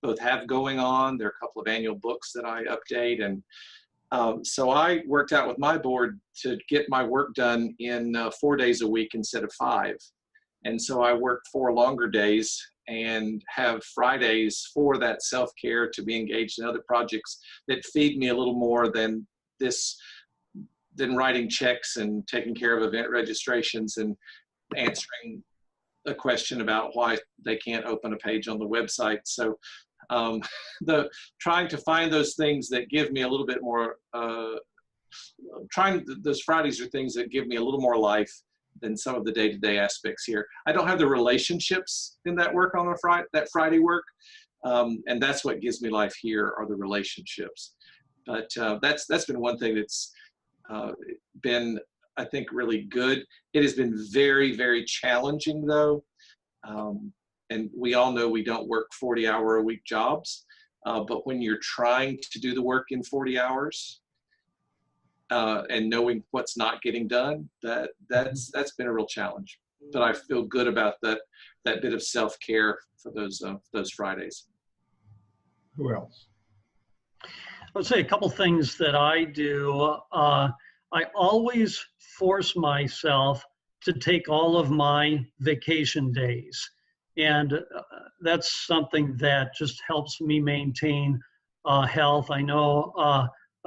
both have going on. There are a couple of annual books that I update. And so I worked out with my board to get my work done in 4 days a week instead of 5. And so I work 4 longer days and have Fridays for that self-care, to be engaged in other projects that feed me a little more than writing checks and taking care of event registrations and answering a question about why they can't open a page on the website. So trying to find those things that give me a little bit more, those Fridays are things that give me a little more life than some of the day-to-day aspects here. I don't have the relationships in that work on that Friday work, and that's what gives me life here, are the relationships. But that's been one thing that's been, I think, really good. It has been very, very challenging though, and we all know we don't work 40-hour-a-week jobs, but when you're trying to do the work in 40 hours, and knowing what's not getting done, that's been a real challenge. But I feel good about that bit of self-care for those Fridays. Who else? I would say a couple things that I do. I always force myself to take all of my vacation days. And that's something that just helps me maintain health. I know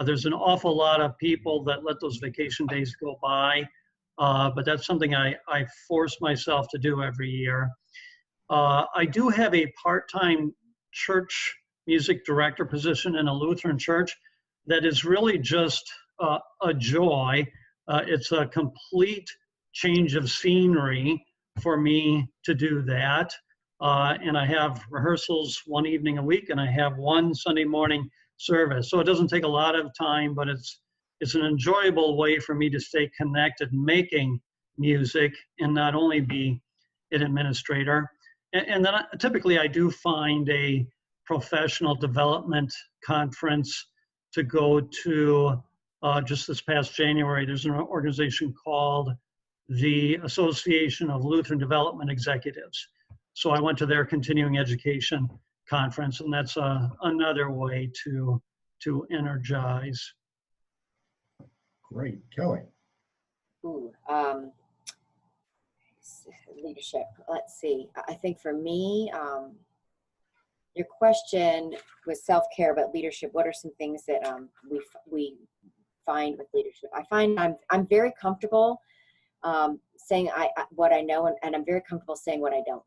there's an awful lot of people that let those vacation days go by, but that's something I force myself to do every year. I do have a part-time church music director position in a Lutheran church that is really just a joy. It's a complete change of scenery for me to do that. And I have rehearsals one evening a week, and I have one Sunday morning service. So it doesn't take a lot of time, but it's an enjoyable way for me to stay connected, making music, and not only be an administrator. And then typically I do find a professional development conference to go to. Just this past January, there's an organization called the Association of Lutheran Development Executives. So I went to their continuing education conference, and that's another way to energize. Great. Kelly. Ooh, leadership. Let's see. I think for me, your question was self-care, but leadership. What are some things that we find with leadership? I find I'm very comfortable saying what I know, and I'm very comfortable saying what I don't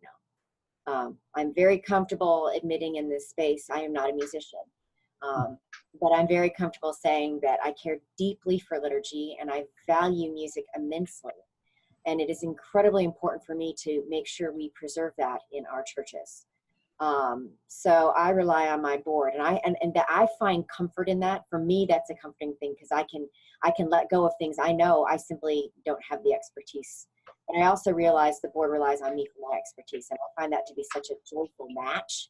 know. I'm very comfortable admitting in this space I am not a musician, but I'm very comfortable saying that I care deeply for liturgy and I value music immensely. And it is incredibly important for me to make sure we preserve that in our churches. So I rely on my board, and that I find comfort in that. For me, that's a comforting thing, because I can let go of things I know I simply don't have the expertise. And I also realize the board relies on me for my expertise, and I find that to be such a joyful match.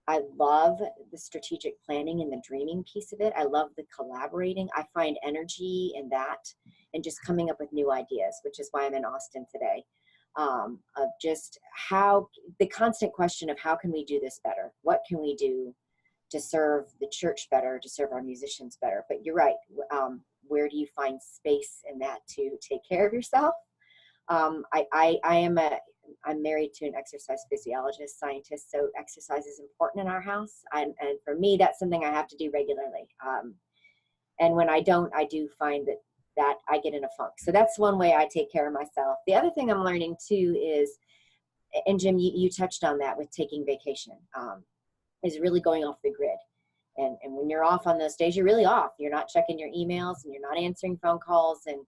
I love the strategic planning and the dreaming piece of it. I love the collaborating. I find energy in that and just coming up with new ideas, which is why I'm in Austin today. Of just how the constant question of how can we do this better? What can we do to serve the church better, to serve our musicians better? But you're right. Where do you find space in that to take care of yourself? I'm married to an exercise physiologist, scientist, so exercise is important in our house. And for me, that's something I have to do regularly. And when I don't, I do find that I get in a funk. So that's one way I take care of myself. The other thing I'm learning too is, and Jim, you touched on that with taking vacation, is really going off the grid. And when you're off on those days, you're really off. You're not checking your emails and you're not answering phone calls. And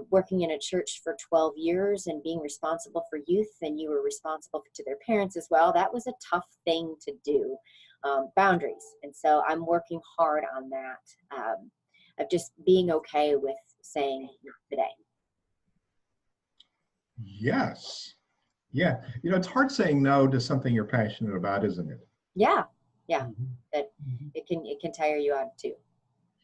working in a church for 12 years and being responsible for youth, and you were responsible to their parents as well, that was a tough thing to do, boundaries. And so I'm working hard on that, of just being okay with saying today. Yes. Yeah. You know, it's hard saying no to something you're passionate about, isn't it? Yeah. Yeah. But it can tire you out too.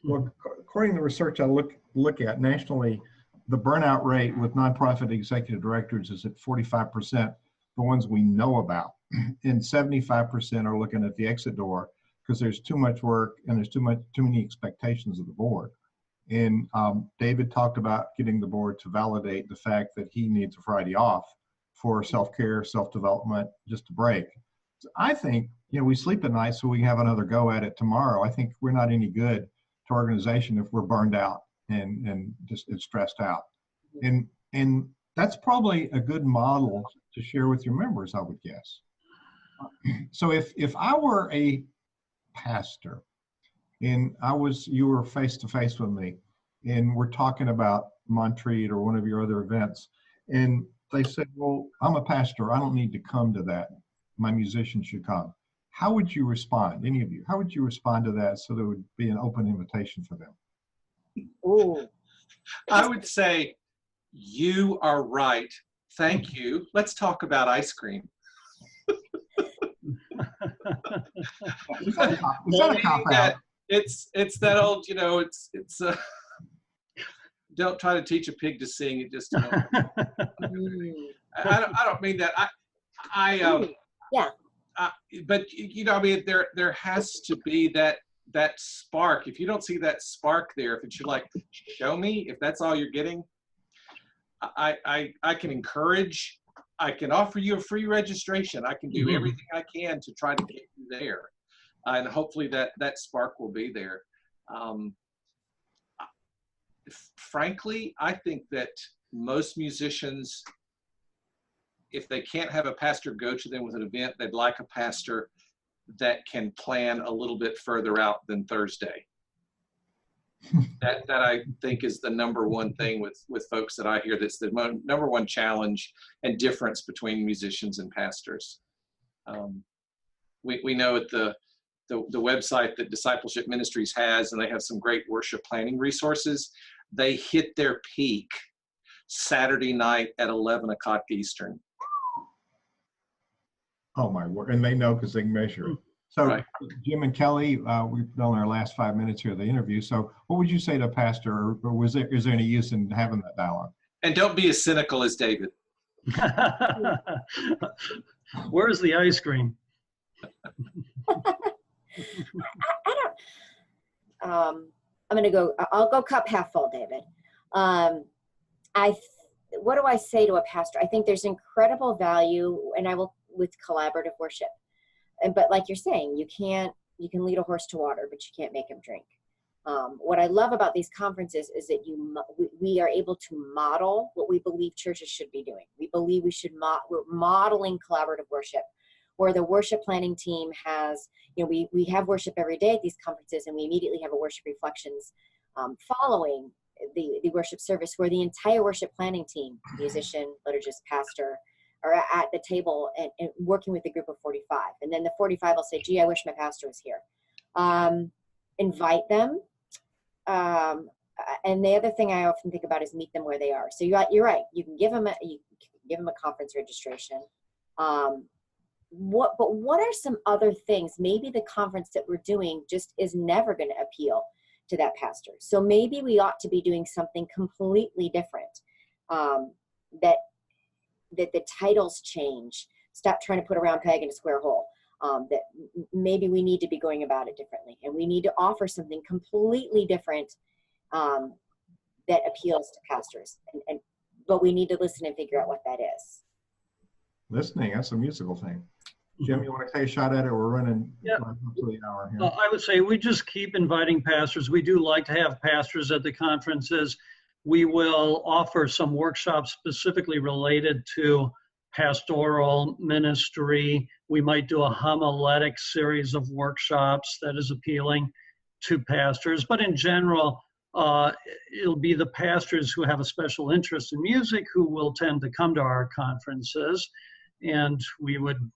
Well, according to the research I look at nationally, the burnout rate with nonprofit executive directors is at 45%, the ones we know about, and 75% are looking at the exit door because there's too much work and there's too many expectations of the board. And David talked about getting the board to validate the fact that he needs a Friday off for self-care, self-development, just a break. So I think, we sleep at night so we can have another go at it tomorrow. I think we're not any good to organization if we're burned out and just stressed out. And that's probably a good model to share with your members, I would guess. So if I were a pastor and you were face to face with me and we're talking about Montreat or one of your other events, and they said, well, I'm a pastor, I don't need to come to that, my musicians should come. How would you respond, any of you? How would you respond to that so there would be an open invitation for them? Ooh. I would say, you are right. Thank you. Let's talk about ice cream. Is that a cop-out? It's that old, don't try to teach a pig to sing. It just, I don't mean that. But there has to be that spark. If you don't see that spark there, if it's like, show me, if that's all you're getting, I can encourage, I can offer you a free registration. I can do everything I can to try to get you there. And hopefully that spark will be there. Frankly, I think that most musicians, if they can't have a pastor go to them with an event, they'd like a pastor that can plan a little bit further out than Thursday. That I think is the number one thing with folks that I hear. That's the number one challenge and difference between musicians and pastors. We know at the website that Discipleship Ministries has, and they have some great worship planning resources. They hit their peak Saturday night at 11 o'clock Eastern. Oh my word! And they know because they can measure it. So, Right. Jim and Kelly, we've done our last 5 minutes here of the interview. So, what would you say to a pastor, or is there any use in having that dialogue? And don't be as cynical as David. Where's the ice cream? I'll go cup half full, David. What do I say to a pastor? I think there's incredible value, and with collaborative worship. But like you're saying, you can lead a horse to water, but you can't make him drink. What I love about these conferences is that we are able to model what we believe churches should be doing. We believe we're modeling collaborative worship, where the worship planning team has, we have worship every day at these conferences, and we immediately have a worship reflections following the worship service, where the entire worship planning team, musician, liturgist, pastor, are at the table and working with a group of 45. And then the 45 will say, gee, I wish my pastor was here. Invite them. And the other thing I often think about is meet them where they are. So you're right. You can give them a conference registration. But what are some other things? Maybe the conference that we're doing just is never going to appeal to that pastor. So maybe we ought to be doing something completely different. That the titles change. Stop trying to put a round peg in a square hole. That maybe we need to be going about it differently, and we need to offer something completely different that appeals to pastors. But we need to listen and figure out what that is. Listening, that's a musical thing. Jim, you want to take a shot at it? We're running Yeah. up to the hour here. I would say we just keep inviting pastors. We do like to have pastors at the conferences. We will offer some workshops specifically related to pastoral ministry. We might do a homiletic series of workshops that is appealing to pastors. But in general, it'll be the pastors who have a special interest in music who will tend to come to our conferences. And we would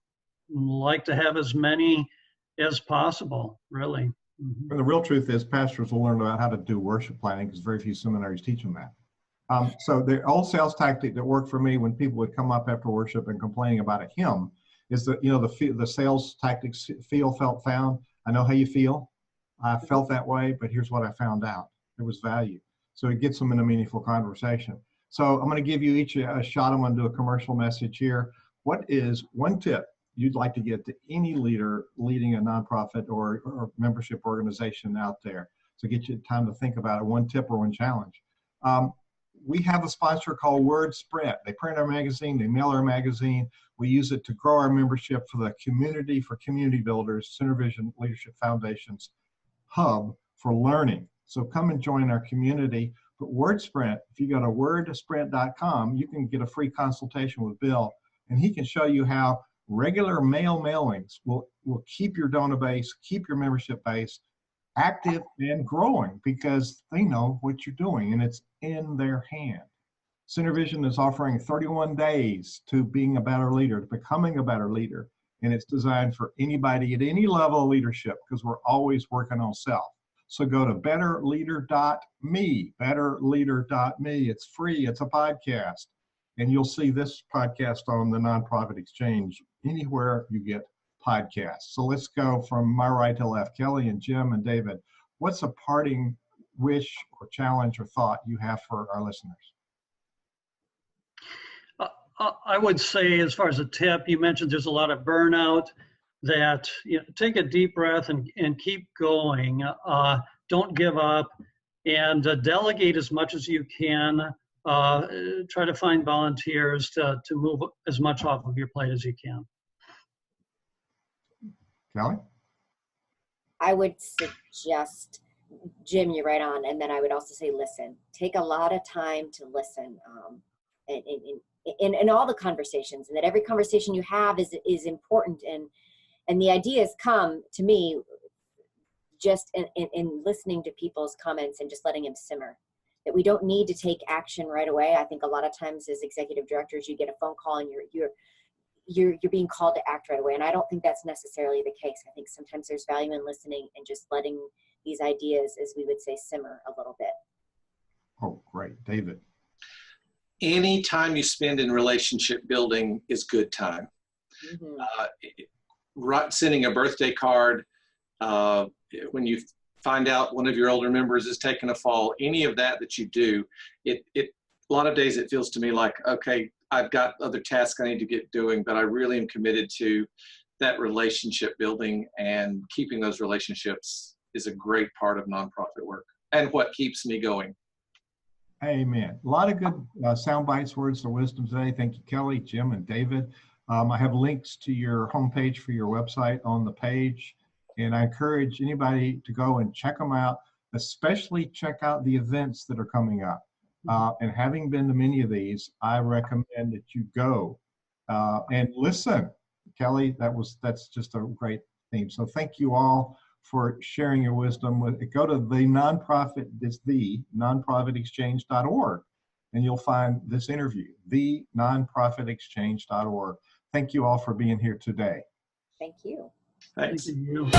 like to have as many as possible, really. Mm-hmm. And the real truth is pastors will learn about how to do worship planning because very few seminaries teach them that. So the old sales tactic that worked for me when people would come up after worship and complaining about a hymn is that, the sales tactics, feel, felt, found. I know how you feel. I felt that way, but here's what I found out. There was value. So it gets them in a meaningful conversation. So I'm going to give you each a shot. I'm going to do a commercial message here. What is one tip you'd like to get to any leader leading a nonprofit or membership organization out there? So get you time to think about it, one tip or one challenge. We have a sponsor called WordSprint. They print our magazine, they mail our magazine. We use it to grow our membership for the community, for community builders, CenterVision Leadership Foundation's hub for learning. So come and join our community. But WordSprint, if you go to wordsprint.com, you can get a free consultation with Bill, and he can show you how regular mail mailings will keep your donor base, keep your membership base active and growing because they know what you're doing and it's in their hand. CenterVision is offering 31 days to being a better leader, to becoming a better leader. And it's designed for anybody at any level of leadership because we're always working on self. So go to betterleader.me, betterleader.me. It's free, it's a podcast. And you'll see this podcast on the Nonprofit Exchange anywhere you get podcasts. So let's go from my right to left. Kelly and Jim and David, what's a parting wish or challenge or thought you have for our listeners? I would say, as far as a tip, you mentioned there's a lot of burnout, that take a deep breath and keep going. Don't give up, and delegate as much as you can. Try to find volunteers to move as much off of your plate as you can. Kelly? I would suggest, Jim, you're right on. And then I would also say, listen. Take a lot of time to listen in all the conversations, and that every conversation you have is important. And the ideas come to me just in listening to people's comments and just letting them simmer. That we don't need to take action right away. I think a lot of times as executive directors, you get a phone call and you're being called to act right away. And I don't think that's necessarily the case. I think sometimes there's value in listening and just letting these ideas, as we would say, simmer a little bit. Oh, great. David. Any time you spend in relationship building is good time. Sending a birthday card, when you find out one of your older members is taking a fall, any of that you do, a lot of days it feels to me like, okay, I've got other tasks I need to get doing, but I really am committed to that relationship building, and keeping those relationships is a great part of nonprofit work and what keeps me going. Amen. A lot of good sound bites, words of wisdom today. Thank you, Kelly, Jim, and David. I have links to your homepage for your website on the page, and I encourage anybody to go and check them out, especially check out the events that are coming up. And having been to many of these, I recommend that you go and listen. Kelly, that's just a great theme. So thank you all for sharing your wisdom. Go to the nonprofitexchange.org, and you'll find this interview, the nonprofitexchange.org. Thank you all for being here today. Thank you. Thanks. Thank you.